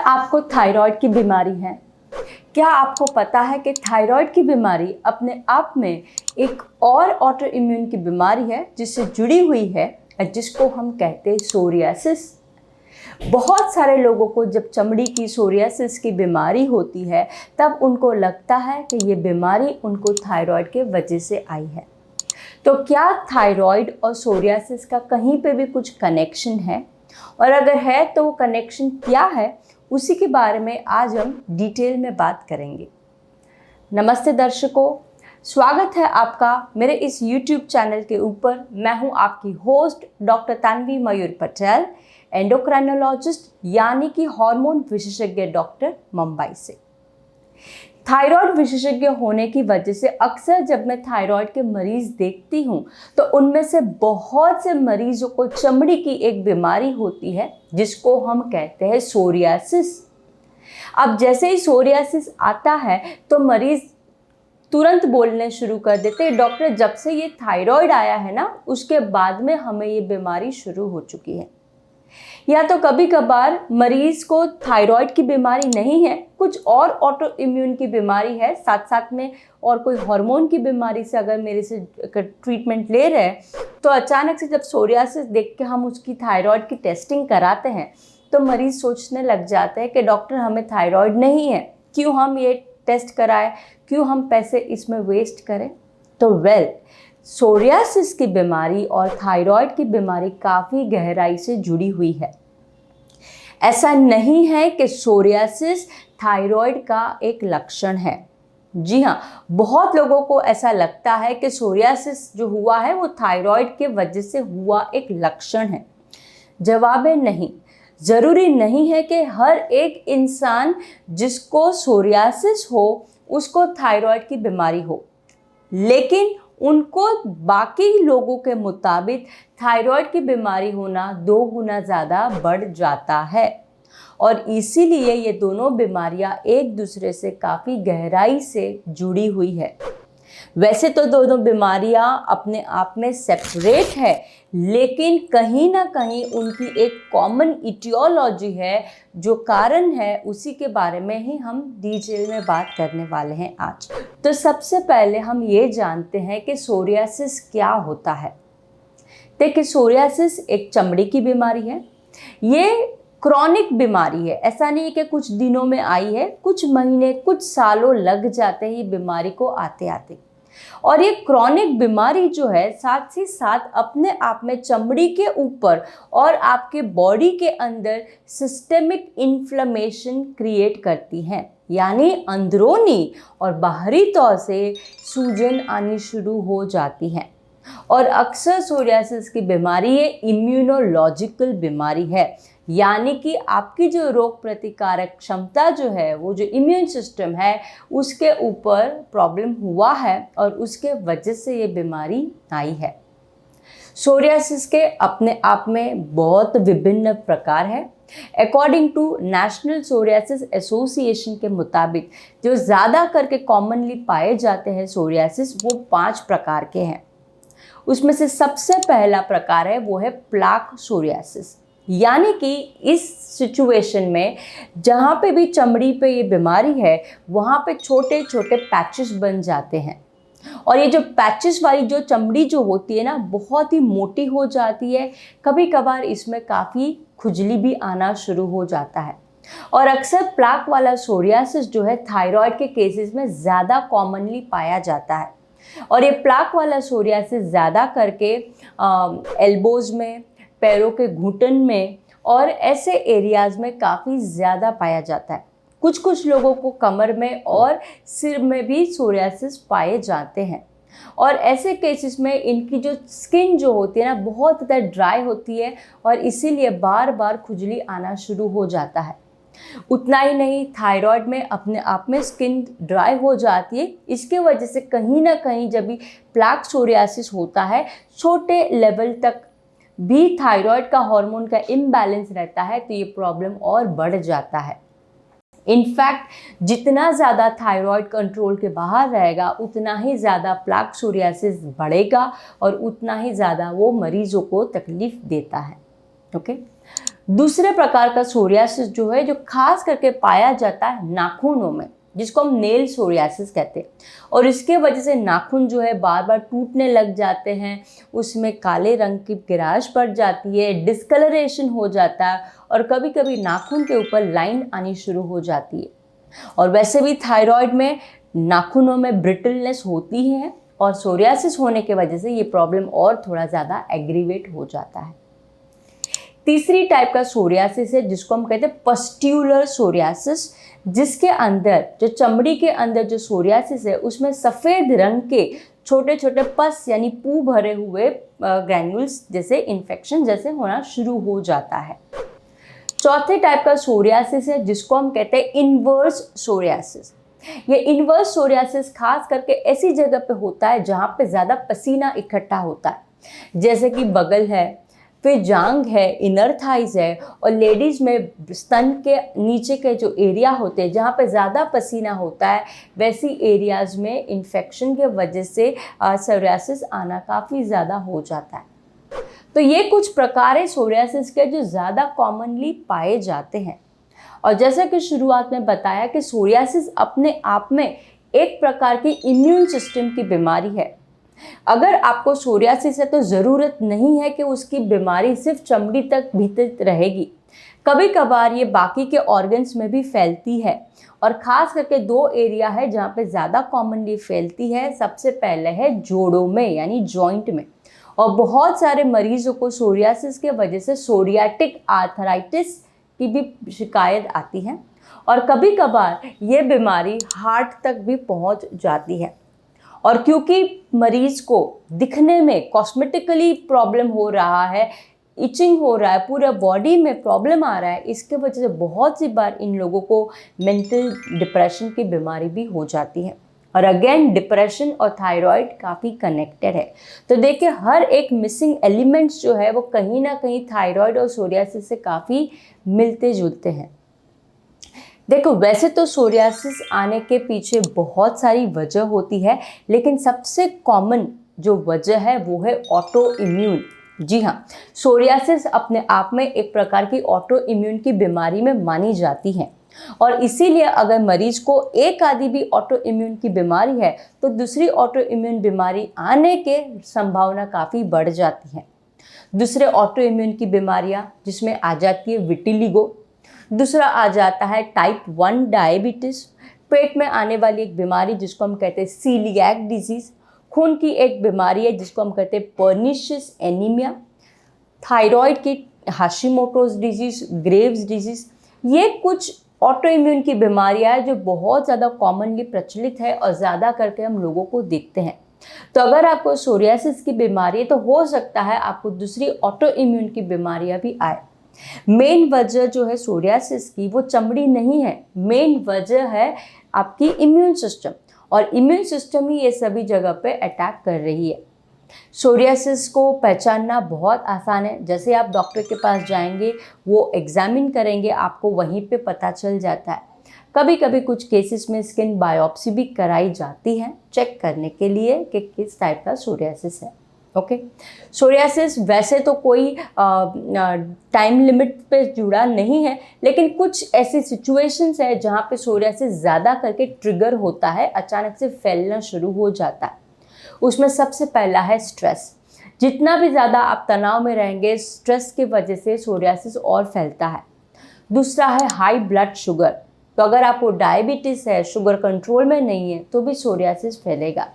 आपको थायराइड की बीमारी है? क्या आपको पता है कि थायराइड की बीमारी अपने आप में एक और ऑटो इम्यून की बीमारी है जिससे जुड़ी हुई है, जिसको हम कहते हैं सोरियासिस। बहुत सारे लोगों को जब चमड़ी की सोरियासिस की बीमारी होती है तब उनको लगता है कि ये बीमारी उनको थायराइड के वजह से आई है। तो क्या थायराइड और सोरियासिस का कहीं पे भी कुछ कनेक्शन है, और अगर है तो वो कनेक्शन क्या है, उसी के बारे में आज हम डिटेल में बात करेंगे। नमस्ते दर्शकों, स्वागत है आपका मेरे इस YouTube चैनल के ऊपर। मैं हूं आपकी होस्ट डॉक्टर तन्वी मयूर पटेल, एंडोक्राइनोलॉजिस्ट यानी कि हार्मोन विशेषज्ञ डॉक्टर, मुंबई से। थायराइड विशेषज्ञ होने की वजह से अक्सर जब मैं थायराइड के मरीज देखती हूँ तो उनमें से बहुत से मरीजों को चमड़ी की एक बीमारी होती है जिसको हम कहते हैं सोरियासिस। अब जैसे ही सोरियासिस आता है तो मरीज तुरंत बोलने शुरू कर देते हैं, डॉक्टर जब से ये थायराइड आया है ना उसके बाद में हमें ये बीमारी शुरू हो चुकी है। या तो कभी कभार मरीज को थायराइड की बीमारी नहीं है, कुछ और ऑटो इम्यून की बीमारी है, साथ साथ में और कोई हार्मोन की बीमारी से अगर मेरे से ट्रीटमेंट ले रहे हैं तो अचानक से जब सोरियासिस देख के हम उसकी थायराइड की टेस्टिंग कराते हैं तो मरीज सोचने लग जाते हैं कि डॉक्टर हमें थायराइड नहीं है, क्यों हम ये टेस्ट कराएं, क्यों हम पैसे इसमें वेस्ट करें। तो सोरियासिस की बीमारी और थायराइड की बीमारी काफ़ी गहराई से जुड़ी हुई है। ऐसा नहीं है कि सोरियासिस थायराइड का एक लक्षण है। जी हाँ, बहुत लोगों को ऐसा लगता है कि सोरियासिस जो हुआ है वो थायराइड के वजह से हुआ एक लक्षण है। जवाब है नहीं। ज़रूरी नहीं है कि हर एक इंसान जिसको सोरियासिस हो उसको थायराइड की बीमारी हो, लेकिन उनको बाकी लोगों के मुताबिक थायराइड की बीमारी होना 2 गुना ज़्यादा बढ़ जाता है, और इसीलिए ये दोनों बीमारियां एक दूसरे से काफ़ी गहराई से जुड़ी हुई है। वैसे तो दोनों बीमारियां अपने आप में सेपरेट है, लेकिन कहीं ना कहीं उनकी एक कॉमन इटियोलॉजी है, जो कारण है उसी के बारे में ही हम डिटेल में बात करने वाले हैं आज। तो सबसे पहले हम ये जानते हैं कि सोरियासिस क्या होता है। देखिए, सोरियासिस एक चमड़ी की बीमारी है। ये क्रॉनिक बीमारी है, ऐसा नहीं है कि कुछ दिनों में आई है, कुछ महीने कुछ सालों लग जाते हैं ये बीमारी को आते आते। और ये क्रॉनिक बीमारी जो है साथ ही साथ अपने आप में चमड़ी के ऊपर और आपके बॉडी के अंदर सिस्टेमिक इन्फ्लेमेशन क्रिएट करती है, यानी अंदरूनी और बाहरी तौर से सूजन आनी शुरू हो जाती है। और अक्सर सोरियासिस की बीमारी ये इम्यूनोलॉजिकल बीमारी है, यानी कि आपकी जो रोग प्रतिकारक क्षमता जो है, वो जो इम्यून सिस्टम है उसके ऊपर प्रॉब्लम हुआ है और उसके वजह से ये बीमारी आई है। सोरियासिस के अपने आप में बहुत विभिन्न प्रकार है। According to national psoriasis association के मुताबिक जो ज़्यादा करके कॉमनली पाए जाते हैं सोरियासिस, वो 5 प्रकार के हैं। उसमें से सबसे पहला प्रकार है वो है प्लाक सोरियासिस, यानी कि इस सिचुएशन में जहाँ पे भी चमड़ी पे ये बीमारी है वहाँ पे छोटे छोटे पैचेस बन जाते हैं, और ये जो पैचेस वाली जो चमड़ी जो होती है ना, बहुत ही मोटी हो जाती है। कभी कभार इसमें काफ़ी खुजली भी आना शुरू हो जाता है। और अक्सर प्लाक वाला सोरियासिस जो है थायराइड के केसेस में ज़्यादा कॉमनली पाया जाता है, और ये प्लाक वाला सोरियासिस ज़्यादा करके एल्बोज में, पैरों के घुटन में और ऐसे एरियाज़ में काफ़ी ज़्यादा पाया जाता है। कुछ लोगों को कमर में और सिर में भी सोरियासिस पाए जाते हैं, और ऐसे केसेस में इनकी जो स्किन जो होती है ना, बहुत ज़्यादा ड्राई होती है और इसीलिए बार बार खुजली आना शुरू हो जाता है। उतना ही नहीं, थायराइड में अपने आप में स्किन ड्राई हो जाती है। इसके वजह से कहीं ना कहीं जब भी प्लाक सोरियासिस होता है, छोटे लेवल तक भी थायराइड का हार्मोन का इम्बैलेंस रहता है, तो ये प्रॉब्लम और बढ़ जाता है। इनफैक्ट जितना ज़्यादा थायराइड कंट्रोल के बाहर रहेगा उतना ही ज़्यादा प्लाक सोरियासिस बढ़ेगा और उतना ही ज़्यादा वो मरीजों को तकलीफ़ देता है। ओके, दूसरे प्रकार का सोरियासिस जो है, जो खास करके पाया जाता है नाखूनों में, जिसको हम नेल सोरियासिस कहते हैं। और इसके वजह से नाखून जो है बार बार टूटने लग जाते हैं, उसमें काले रंग की गिराश पड़ जाती है, डिस्कलरेशन हो जाता है और कभी कभी नाखून के ऊपर लाइन आनी शुरू हो जाती है। और वैसे भी थायराइड में नाखूनों में ब्रिटलनेस होती है और सोरियासिस होने के वजह से ये प्रॉब्लम और थोड़ा ज़्यादा एग्रीवेट हो जाता है। तीसरी टाइप का सोरियासिस है जिसको हम कहते हैं पस्ट्यूलर सोरियासिस, जिसके अंदर जो चमड़ी के अंदर जो सोरियासिस है उसमें सफ़ेद रंग के छोटे छोटे पस यानी पू भरे हुए ग्रैन्यूल्स जैसे इन्फेक्शन जैसे होना शुरू हो जाता है। चौथे टाइप का सोरियासिस है जिसको हम कहते हैं इन्वर्स सोरियासिस। ये इन्वर्स सोरियासिस खास करके ऐसी जगह पे होता है जहाँ पे ज़्यादा पसीना इकट्ठा होता है, जैसे कि बगल है, फिर जांग है, इनर थाइज है, और लेडीज़ में स्तन के नीचे के जो एरिया होते हैं जहाँ पे ज़्यादा पसीना होता है, वैसी एरियाज़ में इन्फेक्शन के वजह से सोरियासिस आना काफ़ी ज़्यादा हो जाता है। तो ये कुछ प्रकार है सोरियासिस के जो ज़्यादा कॉमनली पाए जाते हैं। और जैसा कि शुरुआत में बताया कि सोरियासिस अपने आप में एक प्रकार की इम्यून सिस्टम की बीमारी है। अगर आपको सोरियासिस है तो ज़रूरत नहीं है कि उसकी बीमारी सिर्फ चमड़ी तक भीतर रहेगी, कभी कभार ये बाकी के ऑर्गन्स में भी फैलती है। और ख़ास करके दो एरिया है जहाँ पे ज़्यादा कॉमनली फैलती है। सबसे पहले है जोड़ों में यानी जॉइंट में, और बहुत सारे मरीजों को सोरियासिस के वजह से सोरियाटिक आर्थराइटिस की भी शिकायत आती है, और कभी कभार ये बीमारी हार्ट तक भी पहुंच जाती है। और क्योंकि मरीज को दिखने में कॉस्मेटिकली प्रॉब्लम हो रहा है, इचिंग हो रहा है, पूरा बॉडी में प्रॉब्लम आ रहा है, इसके वजह से बहुत सी बार इन लोगों को मेंटल डिप्रेशन की बीमारी भी हो जाती है। और अगेन डिप्रेशन और थायराइड काफ़ी कनेक्टेड है। तो देखिए हर एक मिसिंग एलिमेंट्स जो है वो कहीं ना कहीं थायराइड और सोरियासिस से काफ़ी मिलते जुलते हैं। देखो वैसे तो सोरियासिस आने के पीछे बहुत सारी वजह होती है, लेकिन सबसे कॉमन जो वजह है वो है ऑटो इम्यून। जी हाँ, सोरियासिस अपने आप में एक प्रकार की ऑटो इम्यून की बीमारी में मानी जाती है, और इसीलिए अगर मरीज को एक आदि भी ऑटो इम्यून की बीमारी है तो दूसरी ऑटो इम्यून बीमारी आने के संभावना काफ़ी बढ़ जाती है। दूसरे ऑटो इम्यून की बीमारियां जिसमें आ जाती है विटिलिगो, दूसरा आ जाता है टाइप 1 डायबिटीज़, पेट में आने वाली एक बीमारी जिसको हम कहते हैं सीलिएक डिजीज़, खून की एक बीमारी है जिसको हम कहते हैं पर्निशियस एनीमिया, थायराइड की हाशिमोटोज डिजीज़, ग्रेव्स डिजीज़। ये कुछ ऑटो इम्यून की बीमारियां हैं जो बहुत ज़्यादा कॉमनली प्रचलित है और ज़्यादा करके हम लोगों को देखते हैं। तो अगर आपको सोरियासिस की बीमारी है तो हो सकता है आपको दूसरी ऑटो इम्यून की बीमारियां भी आए। मेन वजह जो है सोरियासिस की वो चमड़ी नहीं है, मेन वजह है आपकी इम्यून सिस्टम, और इम्यून सिस्टम ही ये सभी जगह पे अटैक कर रही है। सोरियासिस को पहचानना बहुत आसान है, जैसे आप डॉक्टर के पास जाएंगे वो एग्जामिन करेंगे, आपको वहीं पे पता चल जाता है। कभी कभी कुछ केसेस में स्किन बायोप्सी भी कराई जाती है चेक करने के लिए कि किस टाइप का सोरियासिस है। ओके, सोरियासिस वैसे तो कोई टाइम लिमिट पे जुड़ा नहीं है, लेकिन कुछ ऐसी सिचुएशंस है जहाँ पे सोरियासिस ज़्यादा करके ट्रिगर होता है, अचानक से फैलना शुरू हो जाता है। उसमें सबसे पहला है स्ट्रेस। जितना भी ज़्यादा आप तनाव में रहेंगे, स्ट्रेस की वजह से सोरियासिस और फैलता है। दूसरा है हाई ब्लड शुगर, तो अगर आपको डायबिटीज़ है, शुगर कंट्रोल में नहीं है, तो भी सोरियासिस फैलेगा।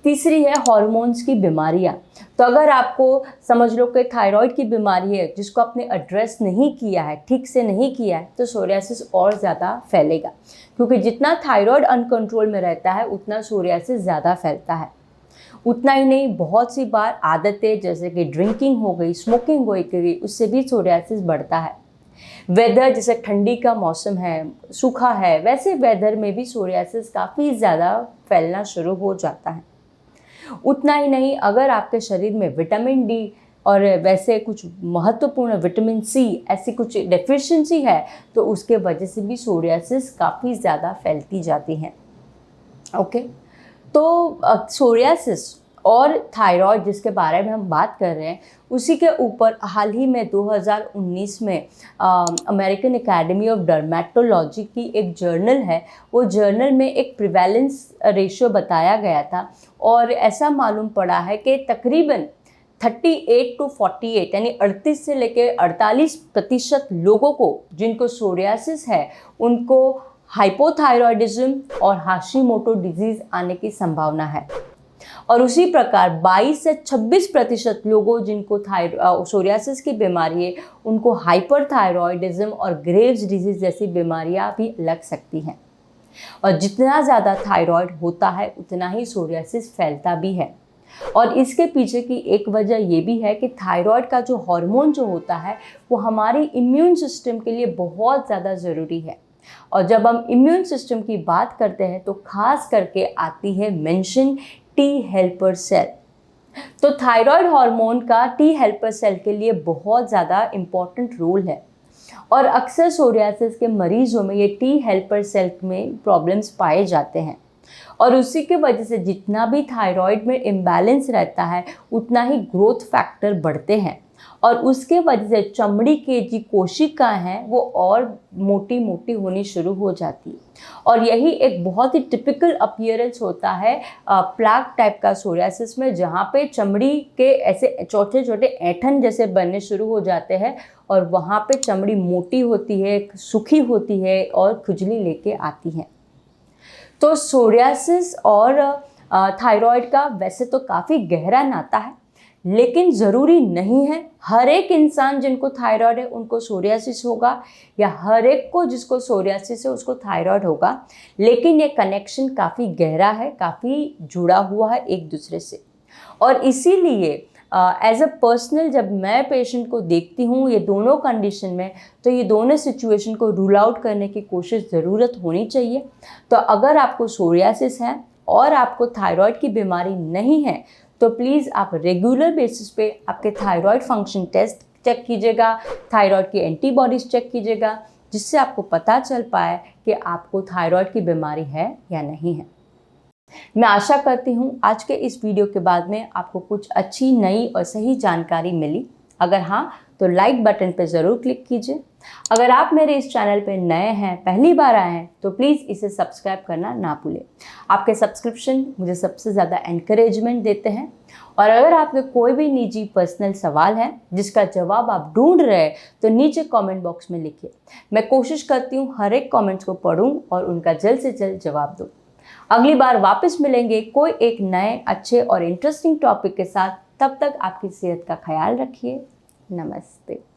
तीसरी है हार्मोन्स की बीमारियां, तो अगर आपको समझ लो कि थायराइड की बीमारी है जिसको आपने एड्रेस नहीं किया है, ठीक से नहीं किया है, तो सोरियासिस और ज़्यादा फैलेगा, क्योंकि जितना थायराइड अनकंट्रोल में रहता है उतना सोरियासिस ज़्यादा फैलता है। उतना ही नहीं, बहुत सी बार आदतें जैसे कि ड्रिंकिंग हो गई, स्मोकिंग हो गई, उससे भी सोरियासिस बढ़ता है। वेदर जैसे ठंडी का मौसम है, सूखा है, वैसे वेदर में भी सोरियासिस काफ़ी ज़्यादा फैलना शुरू हो जाता है। उतना ही नहीं, अगर आपके शरीर में विटामिन डी और वैसे कुछ महत्वपूर्ण विटामिन सी ऐसी कुछ डेफिशिएंसी है तो उसके वजह से भी सोरियासिस काफ़ी ज़्यादा फैलती जाती है। ओके, तो सोरियासिस और थायराइड जिसके बारे में हम बात कर रहे हैं, उसी के ऊपर हाल ही में 2019 में अमेरिकन एकेडमी ऑफ डर्मेटोलॉजी की एक जर्नल है, वो जर्नल में एक प्रिवेलेंस रेशियो बताया गया था और ऐसा मालूम पड़ा है कि तकरीबन 38 to 48 यानी 38 से लेकर 48% लोगों को जिनको सोरियासिस है उनको हाइपोथायरॉयडिज्म और हाशिमोटो डिजीज़ आने की संभावना है। और उसी प्रकार 22 से 26% लोगों जिनको सोरियासिस की बीमारी है उनको हाइपरथायरॉयडिज्म और ग्रेव्स डिजीज़ जैसी बीमारियां भी लग सकती हैं। और जितना ज़्यादा थायराइड होता है उतना ही सोरियासिस फैलता भी है। और इसके पीछे की एक वजह ये भी है कि थायराइड का जो हार्मोन जो होता है वो हमारी इम्यून सिस्टम के लिए बहुत ज़्यादा ज़रूरी है। और जब हम इम्यून सिस्टम की बात करते हैं तो खास करके आती है मेंशन टी हेल्पर सेल। तो थायराइड हार्मोन का टी हेल्पर सेल के लिए बहुत ज़्यादा इम्पॉर्टेंट रोल है और अक्सर सोरियासिस के मरीजों में ये टी हेल्पर सेल में प्रॉब्लम्स पाए जाते हैं। और उसी की वजह से जितना भी थायराइड में इम्बैलेंस रहता है उतना ही ग्रोथ फैक्टर बढ़ते हैं और उसके वजह से चमड़ी के जो कोशिकाएं हैं वो और मोटी मोटी होनी शुरू हो जाती है। और यही एक बहुत ही टिपिकल अपीयरेंस होता है प्लाक टाइप का सोरियासिस में, जहाँ पे चमड़ी के ऐसे छोटे छोटे ऐंठन जैसे बनने शुरू हो जाते हैं और वहाँ पे चमड़ी मोटी होती है, सूखी होती है और खुजली लेके आती है। तो सोरियासिस और थायराइड का वैसे तो काफ़ी गहरा नाता है, लेकिन ज़रूरी नहीं है हर एक इंसान जिनको थायराइड है उनको सोरियासिस होगा या हर एक को जिसको सोरियासिस है उसको थायराइड होगा। लेकिन ये कनेक्शन काफ़ी गहरा है, काफ़ी जुड़ा हुआ है एक दूसरे से। और इसीलिए एज अ पर्सनल जब मैं पेशेंट को देखती हूँ ये दोनों कंडीशन में, तो ये दोनों सिचुएशन को रूल आउट करने की कोशिश ज़रूरत होनी चाहिए। तो अगर आपको सोरियासिस है और आपको थायराइड की बीमारी नहीं है तो प्लीज़ आप रेगुलर बेसिस पे आपके थायराइड फंक्शन टेस्ट चेक कीजिएगा, थायराइड की एंटीबॉडीज़ चेक कीजिएगा, जिससे आपको पता चल पाए कि आपको थायराइड की बीमारी है या नहीं है। मैं आशा करती हूँ आज के इस वीडियो के बाद में आपको कुछ अच्छी नई और सही जानकारी मिली। अगर हाँ तो लाइक बटन पर ज़रूर क्लिक कीजिए। अगर आप मेरे इस चैनल पर नए हैं, पहली बार आए हैं, तो प्लीज़ इसे सब्सक्राइब करना ना भूलें। आपके सब्सक्रिप्शन मुझे सबसे ज़्यादा एनकरेजमेंट देते हैं। और अगर आपके कोई भी निजी पर्सनल सवाल है जिसका जवाब आप ढूंढ रहे हैं तो नीचे कमेंट बॉक्स में लिखिए। मैं कोशिश करती हूँ हर एक कमेंट्स को पढूं और उनका जल्द से जल्द जवाब दूँ। अगली बार वापस मिलेंगे कोई एक नए अच्छे और इंटरेस्टिंग टॉपिक के साथ। तब तक आपकी सेहत का ख्याल रखिए। नमस्ते।